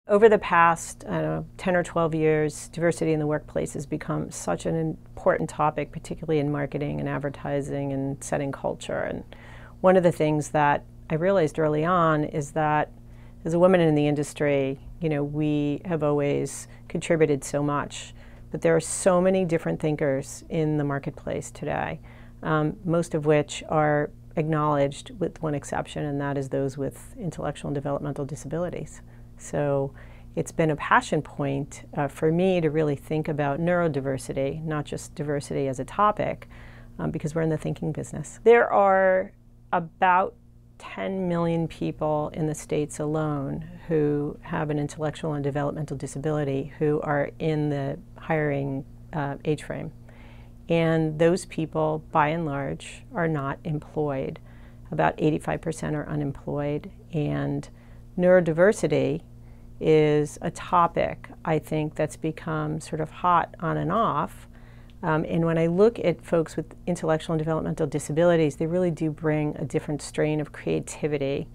Over the past, I don't know, 10 or 12 years, diversity in the workplace has become such an important topic, particularly in marketing and advertising and setting culture. And one of the things that I realized early on is that as a woman in the industry, we have always contributed so much, but there are so many different thinkers in the marketplace today, most of which are acknowledged with one exception, and that is those with intellectual and developmental disabilities. So it's been a passion point for me to really think about neurodiversity, not just diversity as a topic, because we're in the thinking business. There are about 10 million people in the States alone who have an intellectual and developmental disability who are in the hiring age frame. And those people, by and large, are not employed. About 85% are unemployed, and neurodiversity is a topic, I think, that's become sort of hot on and off. And when I look at folks with intellectual and developmental disabilities, they really do bring a different strain of creativity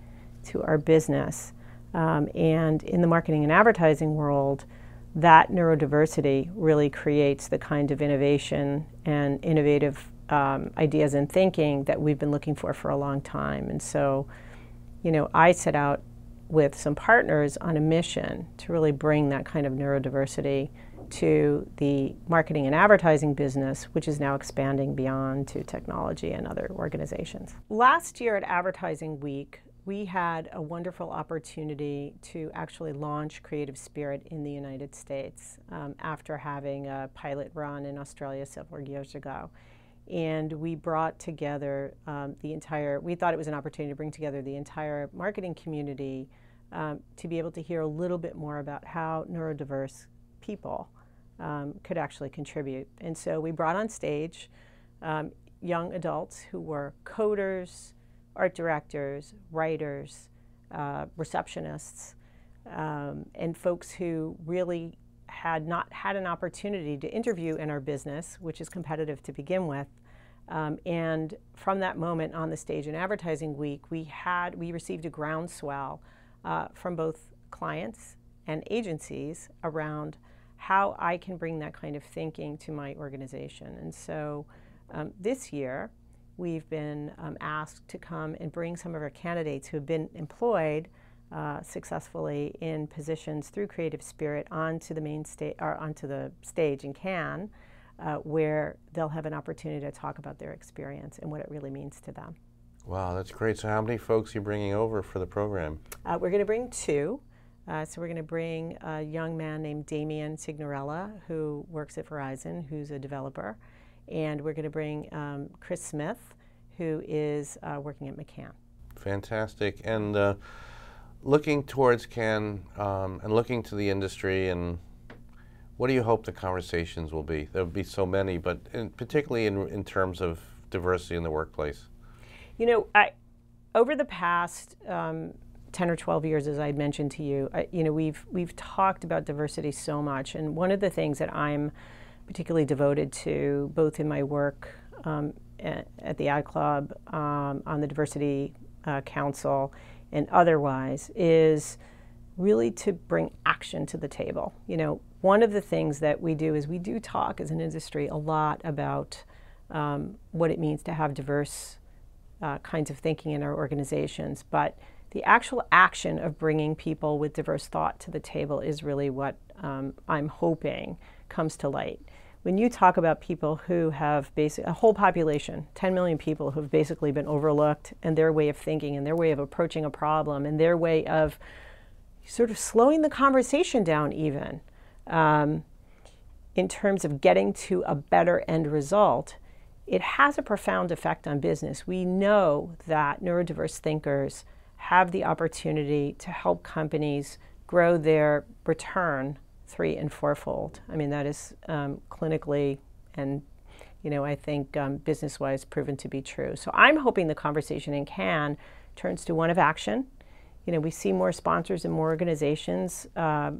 to our business. And in the marketing and advertising world, that neurodiversity really creates the kind of innovation and innovative ideas and thinking that we've been looking for a long time. And so, I set out with some partners on a mission to really bring that kind of neurodiversity to the marketing and advertising business, which is now expanding beyond to technology and other organizations. Last year at Advertising Week, we had a wonderful opportunity to actually launch Creative Spirit in the United States after having a pilot run in Australia several years ago. And we brought together we thought it was an opportunity to bring together the entire marketing community to be able to hear a little bit more about how neurodiverse people could actually contribute. And so we brought on stage young adults who were coders, art directors, writers, receptionists, and folks who really had not had an opportunity to interview in our business, which is competitive to begin with. And from that moment on the stage in Advertising Week, we received a groundswell from both clients and agencies around how I can bring that kind of thinking to my organization. And so this year, we've been asked to come and bring some of our candidates who have been employed successfully in positions through Creative Spirit onto the main stage, or onto the stage in Cannes, where they'll have an opportunity to talk about their experience and what it really means to them. Wow, that's great. So how many folks are you bringing over for the program? We're going to bring two. So we're going to bring a young man named Damian Signorella, who works at Verizon, who's a developer. And we're going to bring Chris Smith, who is working at McCann. Fantastic. And looking towards Cannes and looking to the industry, and what do you hope the conversations will be? There will be so many, but particularly in terms of diversity in the workplace. Over the past 10 or 12 years, as I had mentioned to you, we've talked about diversity so much, and one of the things that I'm particularly devoted to, both in my work at the Ad Club, on the Diversity Council, and otherwise, is really to bring action to the table. One of the things that we do is we do talk as an industry a lot about what it means to have diverse kinds of thinking in our organizations, but the actual action of bringing people with diverse thought to the table is really what I'm hoping comes to light. When you talk about people who have a whole population, 10 million people who have basically been overlooked, and their way of thinking and their way of approaching a problem and their way of sort of slowing the conversation down even in terms of getting to a better end result, it has a profound effect on business. We know that neurodiverse thinkers have the opportunity to help companies grow their return 3- and 4-fold. I mean, that is clinically and, I think business-wise proven to be true. So I'm hoping the conversation in Cannes turns to one of action. We see more sponsors and more organizations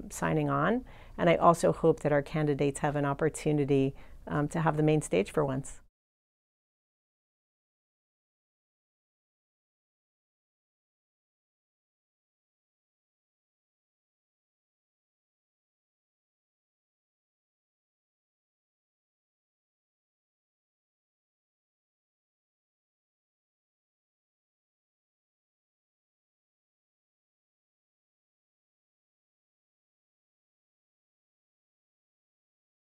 signing on. And I also hope that our candidates have an opportunity to have the main stage for once.